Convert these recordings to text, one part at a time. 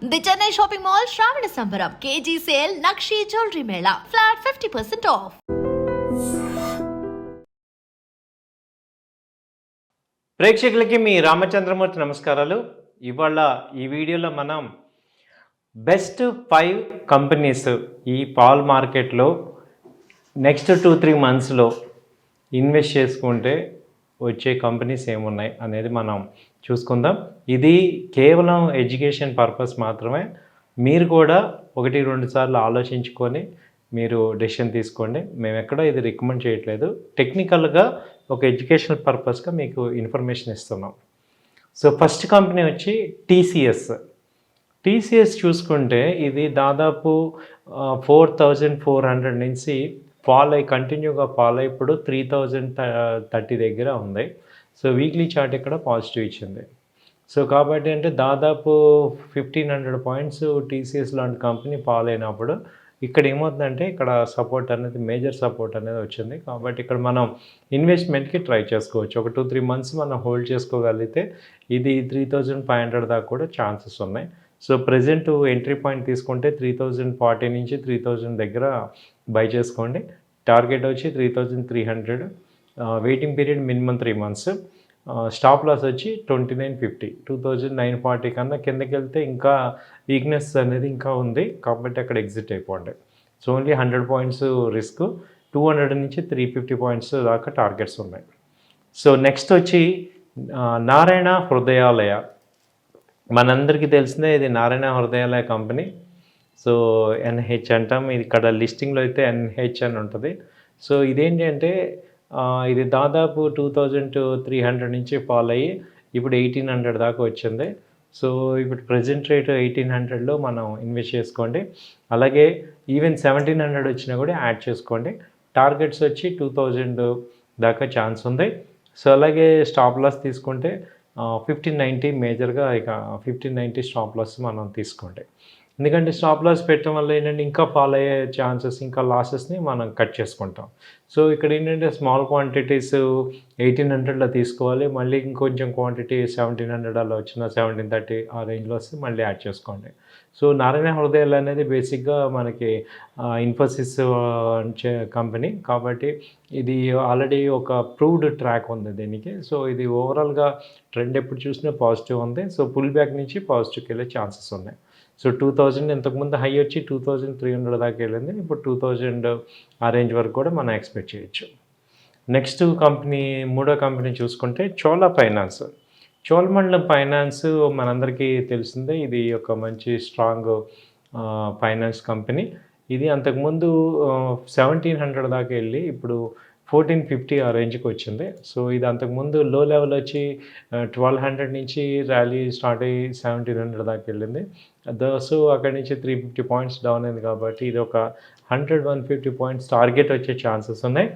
The Chennai shopping mall శ్రావణ సంబరం KG sale nakshi jewellery Mela flat 50% of. ప్రేక్షకులకి మీ రామచంద్రమూర్తి నమస్కారాలు. ఇవాళ ఈ వీడియోలో మనం బెస్ట్ 5 కంపెనీస్ ఈ పాల్ మార్కెట్లో నెక్స్ట్ 2-3 మంత్స్లో ఇన్వెస్ట్ చేసుకుంటే వచ్చే కంపెనీస్ ఏమున్నాయి అనేది మనం చూసుకుందాం. ఇది కేవలం ఎడ్యుకేషన్ పర్పస్ మాత్రమే. మీరు కూడా 1-2 సార్లు ఆలోచించుకొని మీరు డెసిషన్ తీసుకోండి. మేము ఎక్కడ ఇది రికమెండ్ చేయట్లేదు, టెక్నికల్గా ఒక ఎడ్యుకేషనల్ పర్పస్గా మీకు ఇన్ఫర్మేషన్ ఇస్తున్నాం. సో ఫస్ట్ కంపెనీ వచ్చి టీసీఎస్ చూసుకుంటే ఇది దాదాపు 4,400 నుంచి కంటిన్యూగా ఫాల్ అయ్యి ఇప్పుడు 3,030 దగ్గర ఉంది. సో వీక్లీ చార్ట్ ఇక్కడ పాజిటివ్ ఇచ్చింది. సో కాబట్టి అంటే దాదాపు 1,500 పాయింట్స్ టీసీఎస్ లాంటి కంపెనీ ఫాల్ అయినప్పుడు ఇక్కడ ఏమవుతుందంటే ఇక్కడ సపోర్ట్ అనేది మేజర్ సపోర్ట్ అనేది వచ్చింది. కాబట్టి ఇక్కడ మనం ఇన్వెస్ట్మెంట్కి ట్రై చేసుకోవచ్చు. ఒక 2-3 మంత్స్ మనం హోల్డ్ చేసుకోగలిగితే ఇది 3,500 దాకా కూడా ఛాన్సెస్ ఉన్నాయి. సో ప్రజెంట్ ఎంట్రీ పాయింట్ తీసుకుంటే 3,040 నుంచి 3,000 దగ్గర బై చేసుకోండి. టార్గెట్ వచ్చి 3,300. Waiting period minimum 3 months. Stop loss వచ్చి 2,950. 2,940 కన్నా కిందకి వెళ్తే ఇంకా వీక్నెస్ అనేది ఇంకా ఉంది, కాబట్టి అక్కడ ఎగ్జిట్ అయిపోండి. సో ఓన్లీ 100 పాయింట్స్ రిస్క్, 200 నుంచి 350 పాయింట్స్ దాకా టార్గెట్స్ ఉన్నాయి. సో నెక్స్ట్ వచ్చి నారాయణ హృదయాలయ. మనందరికీ తెలిసిందే ఇది Narayana Hrudayalaya company. So NH అంటాం, ఇది ఇక్కడ లిస్టింగ్లో అయితే ఎన్హెచ్ అని ఉంటుంది. సో ఇదేంటి అంటే ఇది దాదాపు 2,300 నుంచి ఫాల్ అయ్యి ఇప్పుడు 1,800 దాకా వచ్చింది. సో ఇప్పుడు ప్రజెంట్ రేట్ 1,800లో మనం ఇన్వెస్ట్ చేసుకోండి. అలాగే ఈవెన్ 1,700 వచ్చినా కూడా యాడ్ చేసుకోండి. టార్గెట్స్ వచ్చి 2,000 దాకా ఛాన్స్ ఉంది. సో అలాగే స్టాప్ లాస్ తీసుకుంటే 1,590 మేజర్గా, ఇక 1,590 స్టాప్ లాస్ మనం తీసుకోండి. ఎందుకంటే స్టాప్ లాస్ పెట్టడం వల్ల ఏంటంటే ఇంకా ఫాల్ అయ్యే ఛాన్సెస్, ఇంకా లాసెస్ని మనం కట్ చేసుకుంటాం. సో ఇక్కడ ఏంటంటే స్మాల్ క్వాంటిటీస్ 1,800లో తీసుకోవాలి. మళ్ళీ ఇంకొంచెం క్వాంటిటీ 1,700 అలా వచ్చిన 1,730 ఆ రేంజ్లో వస్తే మళ్ళీ యాడ్ చేసుకోండి. సో నారాయణ హృదయాలు అనేది బేసిక్గా మనకి ఇన్ఫోసిస్ కంపెనీ, కాబట్టి ఇది ఆల్రెడీ ఒక ప్రూవ్డ్ ట్రాక్ ఉంది దీనికి. సో ఇది ఓవరాల్గా ట్రెండ్ ఎప్పుడు చూసినా పాజిటివ్ ఉంది. సో పుల్ బ్యాక్ నుంచి పాజిటివ్కి వెళ్ళే ఛాన్సెస్ ఉన్నాయి. సో 2,000 ఇంతకుముందు హై వచ్చి 2,300 దాకా వెళ్ళింది. ఇప్పుడు 2,000 ఆ రేంజ్ వరకు కూడా మనం ఎక్స్పెక్ట్ చేయొచ్చు. నెక్స్ట్ కంపెనీ, మూడో కంపెనీ చూసుకుంటే చోళమండలం ఫైనాన్స్ మనందరికీ తెలిసిందే. ఇది ఒక మంచి స్ట్రాంగ్ ఫైనాన్స్ కంపెనీ. ఇది అంతకుముందు 1,700 దాకా వెళ్ళి ఇప్పుడు 1,450 ఆ రేంజ్కి వచ్చింది. సో ఇది అంతకుముందు లో లెవెల్ వచ్చి 1,200 నుంచి ర్యాలీ స్టార్ట్ అయ్యి 1,700 దాకా వెళ్ళింది. సో అక్కడి నుంచి 350 పాయింట్స్ డౌన్ అయింది. కాబట్టి ఇది ఒక 100-150 పాయింట్స్ టార్గెట్ వచ్చే ఛాన్సెస్ ఉన్నాయి.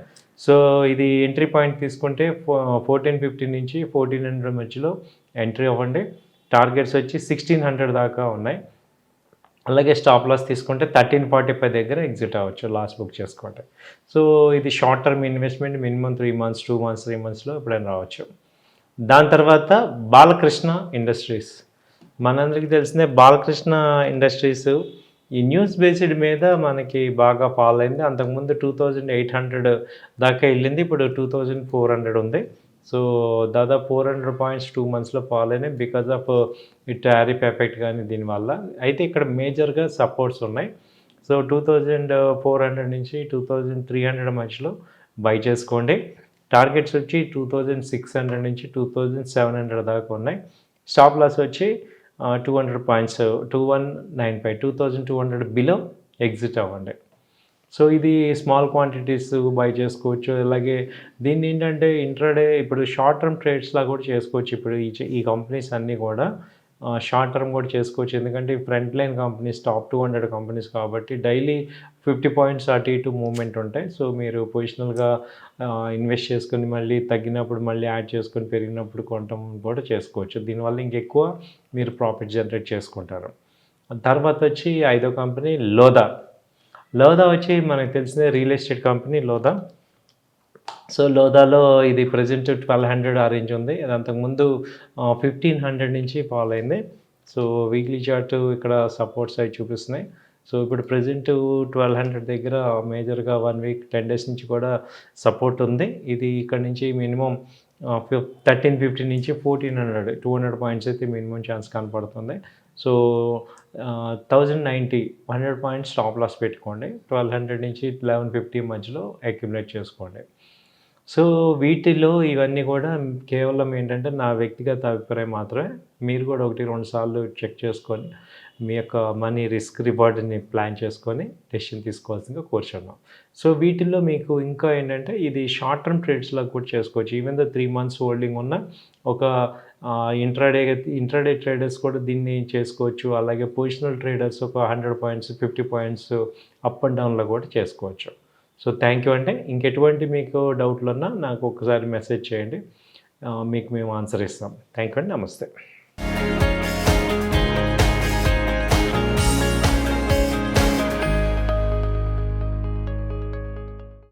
సో ఇది ఎంట్రీ పాయింట్ తీసుకుంటే 1,450 నుంచి 1,400 మధ్యలో ఎంట్రీ అవ్వండి. టార్గెట్స్ వచ్చి 1,600 దాకా ఉన్నాయి. అలాగే స్టాప్ లాస్ తీసుకుంటే 1,345 దగ్గర ఎగ్జిట్ అవ్వచ్చు, లాస్ బుక్ చేసుకోండి. సో ఇది short term investment, minimum 3 months, 2 months, 3 మంత్స్లో ఎప్పుడైనా రావచ్చు. దాని తర్వాత బాలకృష్ణ ఇండస్ట్రీస్. మనందరికీ తెలిసిందే బాలకృష్ణ ఇండస్ట్రీస్ ఈ న్యూస్ బేస్డ్ మీద మనకి బాగా ఫాల్ అయింది. అంతకుముందు 2,800 దాకా వెళ్ళింది, ఇప్పుడు 2,400 ఉంది. సో దాదాపు 400 పాయింట్స్ 2 మంత్స్లో ఫాల్ అయినాయి బికాజ్ ఆఫ్ ఈ టారిఫ్ ఎఫెక్ట్ కానీ దీనివల్ల. అయితే ఇక్కడ మేజర్గా సపోర్ట్స్ ఉన్నాయి. సో 2,400 నుంచి 2,300 మధ్యలో బై చేసుకోండి. టార్గెట్స్ వచ్చి 2,600 నుంచి 2,700 దాకా ఉన్నాయి. స్టాప్ లాస్ వచ్చి 200 పాయింట్స్, 2,195, 2,200 బిలో ఎగ్జిట్ అవ్వండి. సో ఇది స్మాల్ క్వాంటిటీస్ బై చేసుకోవచ్చు. అలాగే దీన్ని ఏంటంటే ఇంట్రాడే ఇప్పుడు షార్ట్ టర్మ్ ట్రేడ్స్లా కూడా చేసుకోవచ్చు. ఇప్పుడు ఈ కంపెనీస్ అన్నీ కూడా షార్ట్ టర్మ్ కూడా చేసుకోవచ్చు. ఎందుకంటే front line companies, top 200 companies కాబట్టి డైలీ 50 పాయింట్స్ అటు ఇటు మూవ్మెంట్ ఉంటాయి. సో మీరు పొజిషనల్గా ఇన్వెస్ట్ చేసుకొని మళ్ళీ తగ్గినప్పుడు మళ్ళీ యాడ్ చేసుకొని పెరిగినప్పుడు కొనటం కూడా చేసుకోవచ్చు. దీనివల్ల ఇంకెక్కువ మీరు ప్రాఫిట్ జనరేట్ చేసుకుంటారు. తర్వాత వచ్చి ఐదో కంపెనీ లోదా వచ్చి మనకు తెలిసిన real estate company Lodha. So లోదాలో ఇది ప్రజెంట్ 1,200 ఆ రేంజ్ ఉంది. అది అంతకుముందు 1,500 నుంచి ఫాల్ అయింది. సో వీక్లీ చార్ట్ ఇక్కడ సపోర్ట్ సైడ్ చూపిస్తున్నాయి. సో ఇప్పుడు ప్రెజెంట్ 1200 దగ్గర మేజర్గా 1 వీక్ 10 డేస్ నుంచి కూడా సపోర్ట్ ఉంది. ఇది ఇక్కడ నుంచి మినిమం 1350 నుంచి 1400 200 పాయింట్స్ అయితే మినిమం ఛాన్స్ కనపడుతుంది. సో 1090 100 పాయింట్స్ స్టాప్ లాస్ పెట్టుకోండి. 1200 నుంచి 1150 మధ్యలో అక్యుములేట్ చేసుకోండి. సో వీటిలో ఇవన్నీ కూడా కేవలం ఏంటంటే నా వ్యక్తిగత అభిప్రాయం మాత్రమే. మీరు కూడా 1, 2 సార్లు చెక్ చేసుకొని మీ యొక్క మనీ రిస్క్ రివార్డ్‌ని ప్లాన్ చేసుకొని డెసిషన్ తీసుకోవాల్సిందిగా కోరుచున్నాం. సో వీటిల్లో మీకు ఇంకా ఏంటంటే ఇది షార్ట్ టర్మ్ ట్రేడ్స్‌లాగా కూడా చేసుకోవచ్చు. ఈవెన్ దో 3 మంత్స్ హోల్డింగ్ ఉన్న ఒక ఇంట్రాడే ట్రేడర్స్ కూడా దీన్ని చేసుకోవచ్చు. అలాగే పొజిషనల్ ట్రేడర్స్ ఒక 100 పాయింట్స్ 50 పాయింట్స్ అప్ అండ్ డౌన్‌లో కూడా చేసుకోవచ్చు. సో థ్యాంక్ యూ అండి. ఇంకెటువంటి మీకు డౌట్లున్నా నాకు ఒకసారి మెసేజ్ చేయండి. మీకు మేము ఆన్సర్ ఇస్తాం. థ్యాంక్ యూ అండి. నమస్తే.